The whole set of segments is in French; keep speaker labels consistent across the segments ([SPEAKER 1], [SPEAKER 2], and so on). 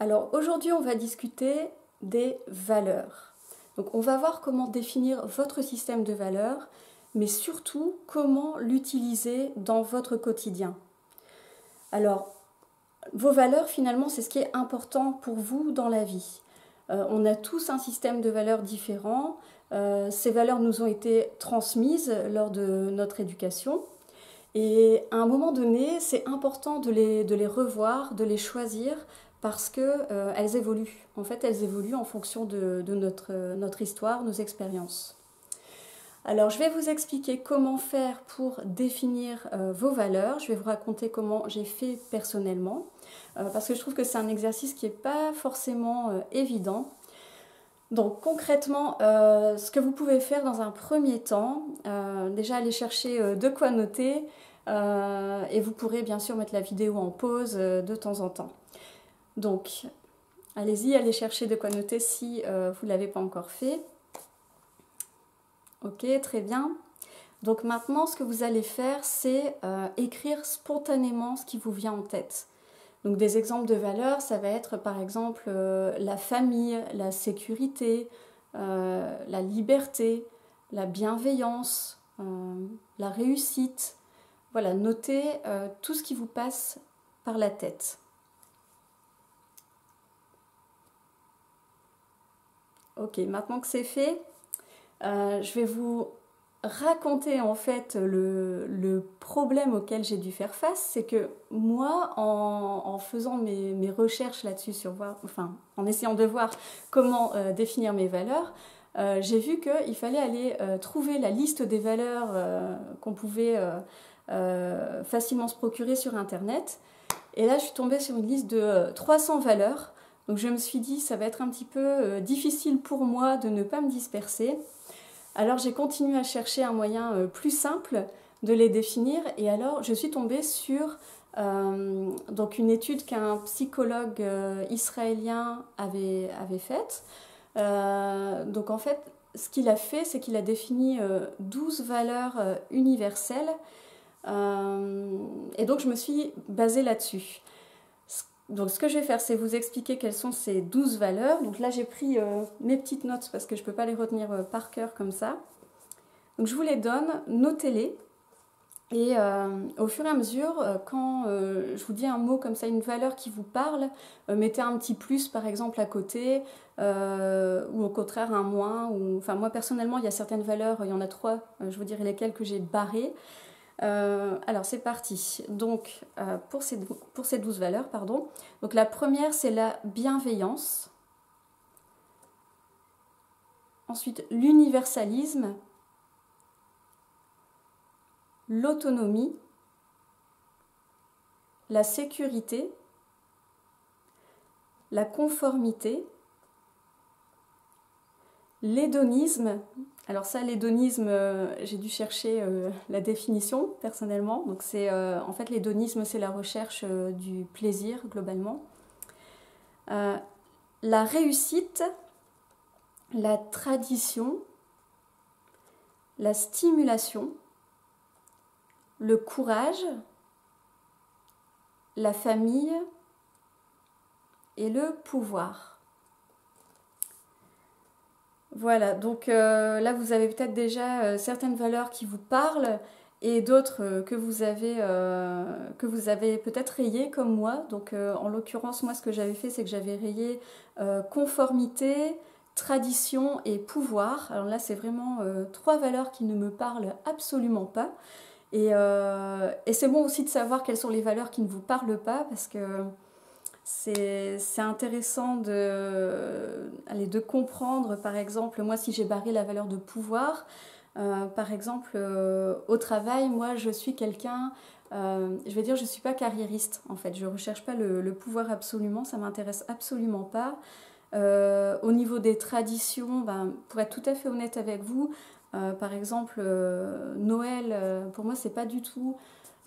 [SPEAKER 1] Alors aujourd'hui, on va discuter des valeurs. Donc on va voir comment définir votre système de valeurs, mais surtout comment l'utiliser dans votre quotidien. Alors, vos valeurs, finalement, c'est ce qui est important pour vous dans la vie. On a tous un système de valeurs différent. Ces valeurs nous ont été transmises lors de notre éducation. Et à un moment donné, c'est important de les revoir, de les choisir, parce qu'elles évoluent. En fait, elles évoluent en fonction de notre histoire, nos expériences. Alors, je vais vous expliquer comment faire pour définir vos valeurs. Je vais vous raconter comment j'ai fait personnellement, parce que je trouve que c'est un exercice qui n'est pas forcément évident. Donc concrètement, ce que vous pouvez faire dans un premier temps, déjà aller chercher de quoi noter, et vous pourrez bien sûr mettre la vidéo en pause de temps en temps. Donc, allez-y, allez chercher de quoi noter si vous ne l'avez pas encore fait. Ok, très bien. Donc maintenant, ce que vous allez faire, c'est écrire spontanément ce qui vous vient en tête. Donc des exemples de valeurs, ça va être par exemple la famille, la sécurité, la liberté, la bienveillance, la réussite. Voilà, notez tout ce qui vous passe par la tête. Ok, maintenant que c'est fait, je vais vous raconter en fait le problème auquel j'ai dû faire face. C'est que moi, en faisant mes recherches là-dessus, en essayant de voir comment définir mes valeurs, j'ai vu qu'il fallait aller trouver la liste des valeurs qu'on pouvait facilement se procurer sur Internet. Et là, je suis tombée sur une liste de 300 valeurs. Donc je me suis dit, ça va être un petit peu difficile pour moi de ne pas me disperser. Alors j'ai continué à chercher un moyen plus simple de les définir. Et alors je suis tombée sur donc une étude qu'un psychologue israélien avait faite. Donc en fait, ce qu'il a fait, c'est qu'il a défini 12 valeurs universelles. Et donc je me suis basée là-dessus. Donc ce que je vais faire, c'est vous expliquer quelles sont ces 12 valeurs. Donc là j'ai pris mes petites notes parce que je ne peux pas les retenir par cœur comme ça. Donc je vous les donne, notez-les. Et au fur et à mesure, quand je vous dis un mot comme ça, une valeur qui vous parle, mettez un petit plus par exemple à côté, ou au contraire un moins. Enfin moi personnellement, il y a certaines valeurs, il y en a 3, je vous dirai lesquelles que j'ai barrées. Alors c'est parti. Donc pour ces 12 valeurs, pardon. Donc la première c'est la bienveillance. Ensuite l'universalisme, l'autonomie, la sécurité, la conformité, l'hédonisme. Alors ça, l'hédonisme, j'ai dû chercher la définition personnellement. Donc c'est en fait l'hédonisme, c'est la recherche du plaisir globalement. La réussite, la tradition, la stimulation, le courage, la famille et le pouvoir. Voilà, donc là vous avez peut-être déjà certaines valeurs qui vous parlent et d'autres que vous avez peut-être rayées comme moi. Donc en l'occurrence, moi ce que j'avais fait, c'est que j'avais rayé conformité, tradition et pouvoir. Alors là, c'est vraiment 3 valeurs qui ne me parlent absolument pas. Et c'est bon aussi de savoir quelles sont les valeurs qui ne vous parlent pas, parce que c'est intéressant de comprendre, par exemple, moi si j'ai barré la valeur de pouvoir, par exemple, au travail, moi je suis quelqu'un, je vais dire, je ne suis pas carriériste en fait, je ne recherche pas le pouvoir absolument, ça ne m'intéresse absolument pas. Au niveau des traditions, pour être tout à fait honnête avec vous, par exemple, Noël, pour moi, c'est pas du tout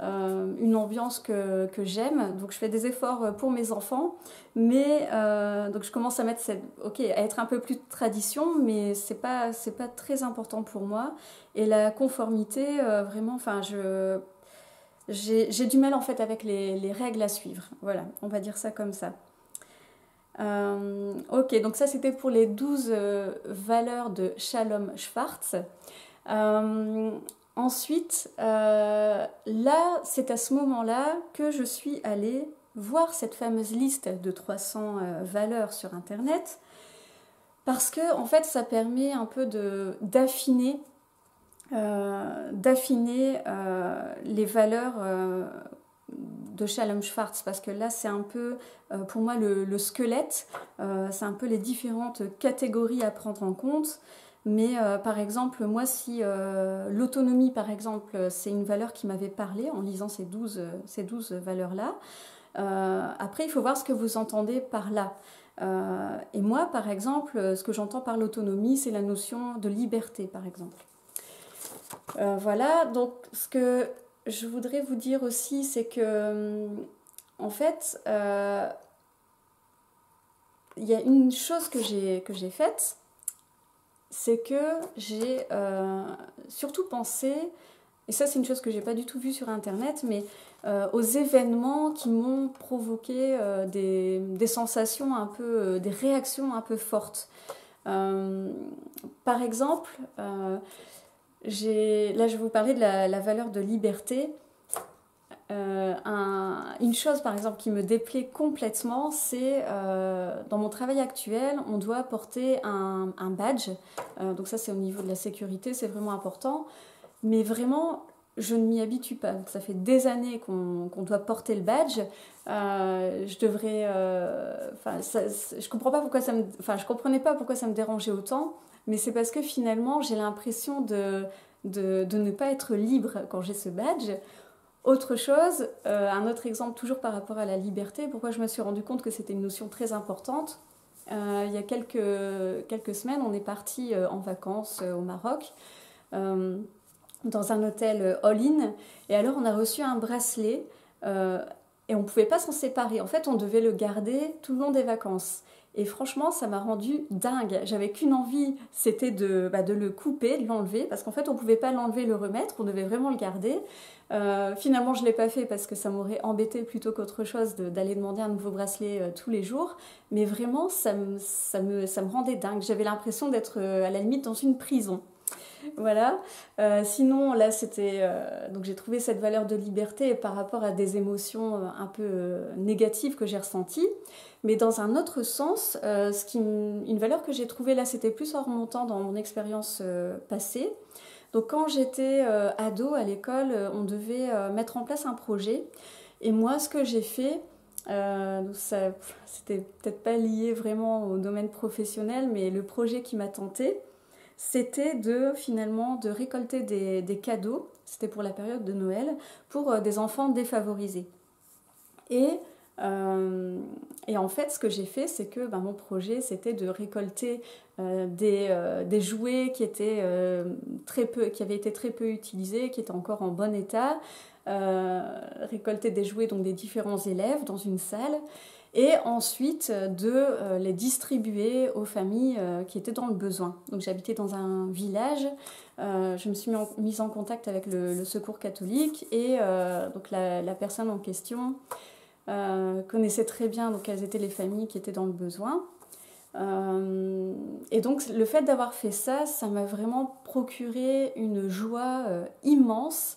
[SPEAKER 1] une ambiance que j'aime. Donc, je fais des efforts pour mes enfants, mais donc je commence à mettre à être un peu plus de tradition, mais c'est pas très important pour moi. Et la conformité, vraiment, enfin, j'ai du mal en fait avec les règles à suivre. Voilà, on va dire ça comme ça. Ok, donc ça c'était pour les 12 valeurs de Shalom Schwartz. Euh, Ensuite, là, c'est à ce moment-là que je suis allée voir cette fameuse liste de 300 valeurs sur Internet, parce que en fait, ça permet un peu d'affiner les valeurs de Shalom Schwartz, parce que là, c'est un peu, pour moi, le squelette, c'est un peu les différentes catégories à prendre en compte. Mais par exemple, moi, si l'autonomie, par exemple, c'est une valeur qui m'avait parlé en lisant ces 12 valeurs-là, après, il faut voir ce que vous entendez par là. Et moi, par exemple, ce que j'entends par l'autonomie, c'est la notion de liberté, par exemple. Voilà, donc ce que je voudrais vous dire aussi, c'est que, en fait, il y a une chose que j'ai faite, c'est que j'ai surtout pensé, et ça c'est une chose que j'ai pas du tout vue sur internet, mais aux événements qui m'ont provoqué des sensations un peu, des réactions un peu fortes. Euh, Par exemple, là je vais vous parler de la valeur de liberté. Une chose par exemple qui me déplaît complètement, c'est dans mon travail actuel, on doit porter un badge. Donc ça c'est au niveau de la sécurité, c'est vraiment important. Mais vraiment, je ne m'y habitue pas. Donc, ça fait des années qu'on doit porter le badge. Je devrais... je comprends pas pourquoi je comprenais pas pourquoi ça me dérangeait autant. Mais c'est parce que finalement, j'ai l'impression de ne pas être libre quand j'ai ce badge. Autre chose, un autre exemple toujours par rapport à la liberté, pourquoi je me suis rendu compte que c'était une notion très importante. Il y a quelques semaines, on est parti en vacances au Maroc, dans un hôtel all-in, et alors on a reçu un bracelet, et on ne pouvait pas s'en séparer. En fait, on devait le garder tout le long des vacances. Et franchement, ça m'a rendu dingue. J'avais qu'une envie, c'était de le couper, de l'enlever, parce qu'en fait, on ne pouvait pas l'enlever et le remettre, on devait vraiment le garder. Finalement, je ne l'ai pas fait parce que ça m'aurait embêté plutôt qu'autre chose d'aller demander un nouveau bracelet tous les jours. Mais vraiment, ça me rendait dingue. J'avais l'impression d'être à la limite dans une prison. Voilà. Sinon, là, c'était. Donc, j'ai trouvé cette valeur de liberté par rapport à des émotions un peu négatives que j'ai ressenties. Mais dans un autre sens, une valeur que j'ai trouvée là, c'était plus en remontant dans mon expérience passée. Donc, quand j'étais ado à l'école, on devait mettre en place un projet. Et moi, ce que j'ai fait, c'était peut-être pas lié vraiment au domaine professionnel, mais le projet qui m'a tenté, c'était finalement de récolter des cadeaux, c'était pour la période de Noël, pour des enfants défavorisés. Et, et en fait, ce que j'ai fait, c'est que mon projet, c'était de récolter des jouets qui avaient été très peu utilisés, qui étaient encore en bon état, récolter des jouets donc des différents élèves dans une salle, et ensuite de les distribuer aux familles qui étaient dans le besoin. Donc j'habitais dans un village, je me suis mise en contact avec le secours catholique, et donc la personne en question connaissait très bien donc, quelles étaient les familles qui étaient dans le besoin. Et donc le fait d'avoir fait ça, ça m'a vraiment procuré une joie immense.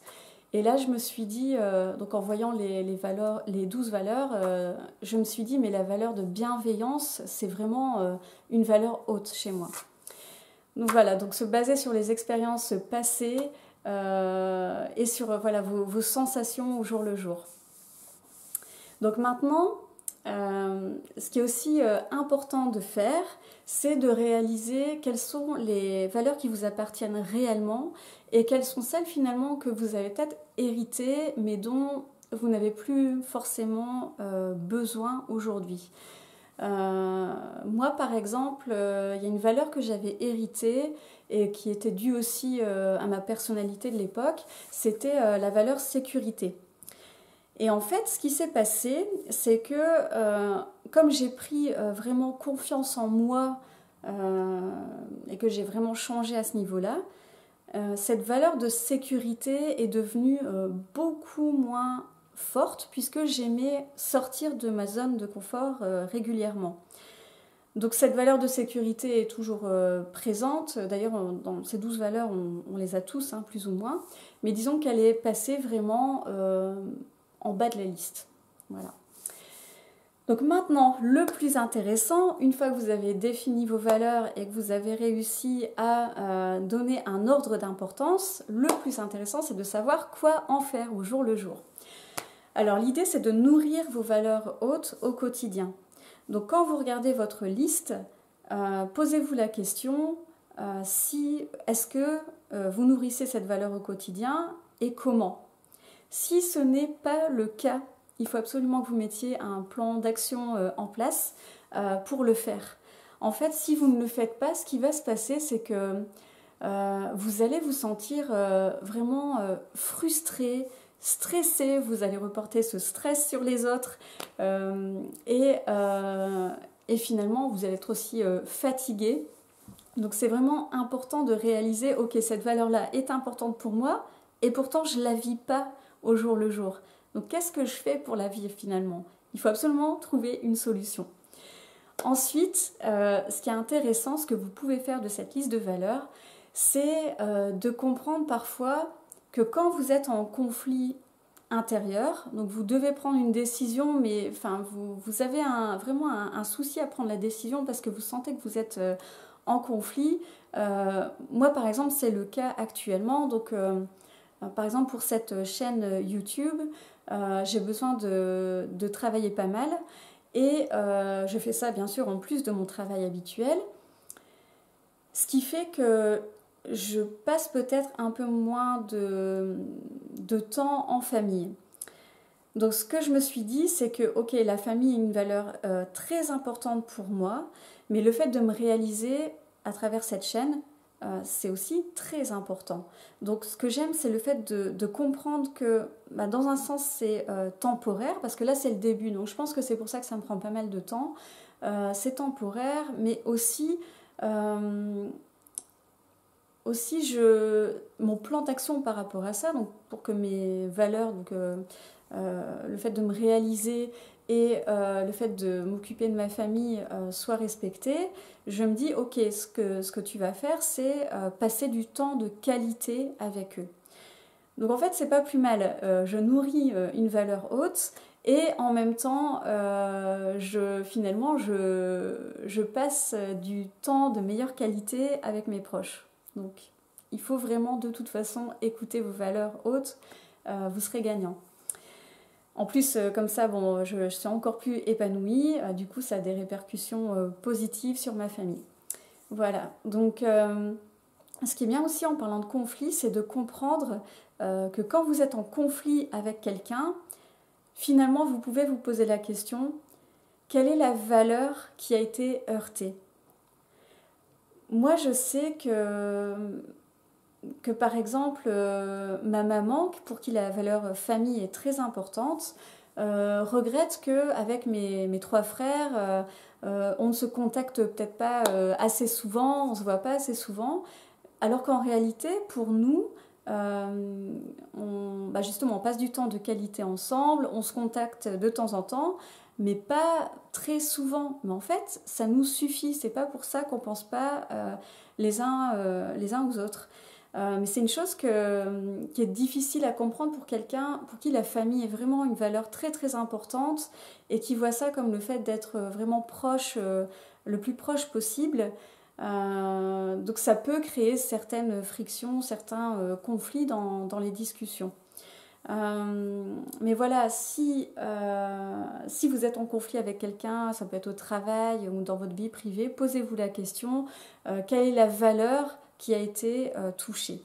[SPEAKER 1] Et là, je me suis dit, donc en voyant les 12 valeurs, je me suis dit, mais la valeur de bienveillance, c'est vraiment une valeur haute chez moi. Donc voilà, donc se baser sur les expériences passées et sur voilà, vos sensations au jour le jour. Donc maintenant, ce qui est aussi important de faire, c'est de réaliser quelles sont les valeurs qui vous appartiennent réellement et quelles sont celles finalement que vous avez peut-être héritées mais dont vous n'avez plus forcément besoin aujourd'hui. Moi par exemple, il y a une valeur que j'avais héritée et qui était due aussi à ma personnalité de l'époque, c'était la valeur sécurité. Et en fait, ce qui s'est passé, c'est que comme j'ai pris vraiment confiance en moi et que j'ai vraiment changé à ce niveau-là, cette valeur de sécurité est devenue beaucoup moins forte puisque j'aimais sortir de ma zone de confort régulièrement. Donc cette valeur de sécurité est toujours présente. D'ailleurs, dans ces 12 valeurs, on les a tous, hein, plus ou moins. Mais disons qu'elle est passée vraiment en bas de la liste. Voilà. Donc maintenant, le plus intéressant, une fois que vous avez défini vos valeurs et que vous avez réussi à donner un ordre d'importance, le plus intéressant, c'est de savoir quoi en faire au jour le jour. Alors l'idée, c'est de nourrir vos valeurs hautes au quotidien. Donc quand vous regardez votre liste, posez-vous la question, est-ce que vous nourrissez cette valeur au quotidien et comment? Si ce n'est pas le cas, il faut absolument que vous mettiez un plan d'action en place pour le faire. En fait, si vous ne le faites pas, ce qui va se passer, c'est que vous allez vous sentir vraiment frustré, stressé, vous allez reporter ce stress sur les autres et finalement, vous allez être aussi fatigué. Donc c'est vraiment important de réaliser, ok, cette valeur-là est importante pour moi et pourtant je ne la vis pas au jour le jour. Donc qu'est-ce que je fais pour la vivre finalement? Il faut absolument trouver une solution. Ensuite, ce qui est intéressant, ce que vous pouvez faire de cette liste de valeurs, c'est de comprendre parfois que quand vous êtes en conflit intérieur, donc vous devez prendre une décision, mais enfin, vous avez vraiment un souci à prendre la décision parce que vous sentez que vous êtes en conflit. Moi par exemple, c'est le cas actuellement, donc par exemple pour cette chaîne YouTube, j'ai besoin de travailler pas mal et je fais ça bien sûr en plus de mon travail habituel, ce qui fait que je passe peut-être un peu moins de temps en famille. Donc ce que je me suis dit, c'est que ok, la famille est une valeur très importante pour moi, mais le fait de me réaliser à travers cette chaîne, c'est aussi très important. Donc ce que j'aime, c'est le fait de comprendre que dans un sens c'est temporaire, parce que là c'est le début, donc je pense que c'est pour ça que ça me prend pas mal de temps. C'est temporaire, mais aussi mon plan d'action par rapport à ça, donc pour que mes valeurs, donc le fait de me réaliser et le fait de m'occuper de ma famille soit respecté, je me dis ok, ce que tu vas faire, c'est passer du temps de qualité avec eux. Donc en fait, c'est pas plus mal. Je nourris une valeur haute et en même temps, finalement, je passe du temps de meilleure qualité avec mes proches. Donc il faut vraiment de toute façon écouter vos valeurs hautes, vous serez gagnant. En plus, comme ça, bon, je suis encore plus épanouie. Du coup, ça a des répercussions positives sur ma famille. Voilà. Donc, ce qui est bien aussi en parlant de conflit, c'est de comprendre que quand vous êtes en conflit avec quelqu'un, finalement, vous pouvez vous poser la question, quelle est la valeur qui a été heurtée? Moi, je sais que par exemple, ma maman, pour qui la valeur famille est très importante, regrette qu'avec mes trois frères, on ne se contacte peut-être pas assez souvent, on ne se voit pas assez souvent, alors qu'en réalité, pour nous, justement, on passe du temps de qualité ensemble, on se contacte de temps en temps, mais pas très souvent. Mais en fait, ça nous suffit, c'est pas pour ça qu'on ne pense pas les uns aux autres. Mais c'est une chose qui est difficile à comprendre pour quelqu'un pour qui la famille est vraiment une valeur très très importante et qui voit ça comme le fait d'être vraiment proche, le plus proche possible. Donc ça peut créer certaines frictions, certains conflits dans les discussions. Mais voilà, si vous êtes en conflit avec quelqu'un, ça peut être au travail ou dans votre vie privée, posez-vous la question, quelle est la valeur qui a été touchée.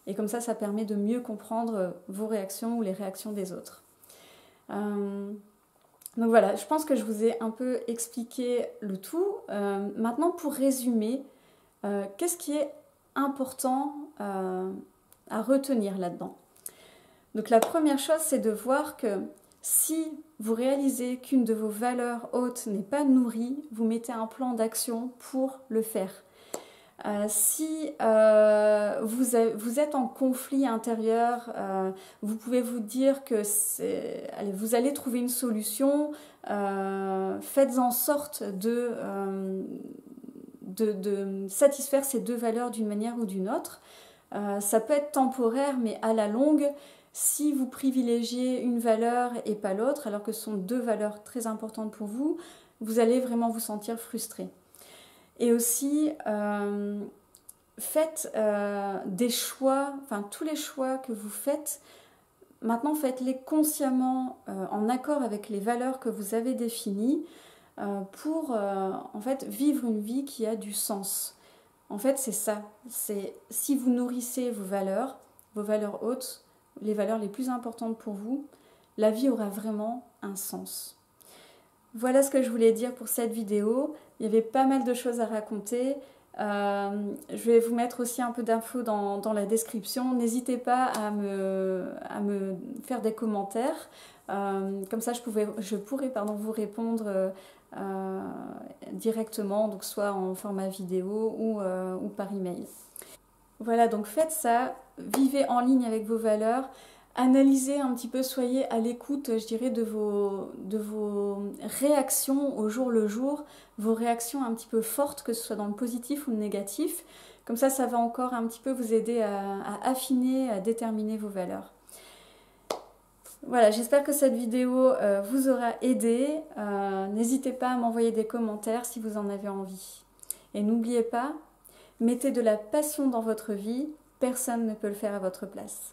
[SPEAKER 1] Et comme ça permet de mieux comprendre vos réactions ou les réactions des autres. Donc voilà, je pense que je vous ai un peu expliqué le tout. Maintenant, pour résumer, qu'est-ce qui est important à retenir là-dedans? Donc la première chose, c'est de voir que si vous réalisez qu'une de vos valeurs hautes n'est pas nourrie, vous mettez un plan d'action pour le faire. Vous êtes en conflit intérieur, vous pouvez vous dire que allez, vous allez trouver une solution. Faites en sorte de satisfaire ces deux valeurs d'une manière ou d'une autre. Ça peut être temporaire, mais à la longue, si vous privilégiez une valeur et pas l'autre, alors que ce sont deux valeurs très importantes pour vous, vous allez vraiment vous sentir frustré. Et aussi, faites des choix, enfin tous les choix que vous faites, maintenant faites-les consciemment en accord avec les valeurs que vous avez définies pour en fait vivre une vie qui a du sens. En fait, c'est ça. C'est si vous nourrissez vos valeurs hautes, les valeurs les plus importantes pour vous, la vie aura vraiment un sens. Voilà ce que je voulais dire pour cette vidéo. Il y avait pas mal de choses à raconter. Je vais vous mettre aussi un peu d'infos dans la description. N'hésitez pas à me faire des commentaires. Comme ça, je pourrais vous répondre directement, donc soit en format vidéo ou par email. Voilà, donc faites ça, vivez en ligne avec vos valeurs, analysez un petit peu, soyez à l'écoute, je dirais, de vos réactions au jour le jour, vos réactions un petit peu fortes, que ce soit dans le positif ou le négatif. Comme ça va encore un petit peu vous aider à affiner, à déterminer vos valeurs. Voilà, j'espère que cette vidéo vous aura aidé. N'hésitez pas à m'envoyer des commentaires si vous en avez envie. Et n'oubliez pas, mettez de la passion dans votre vie, personne ne peut le faire à votre place.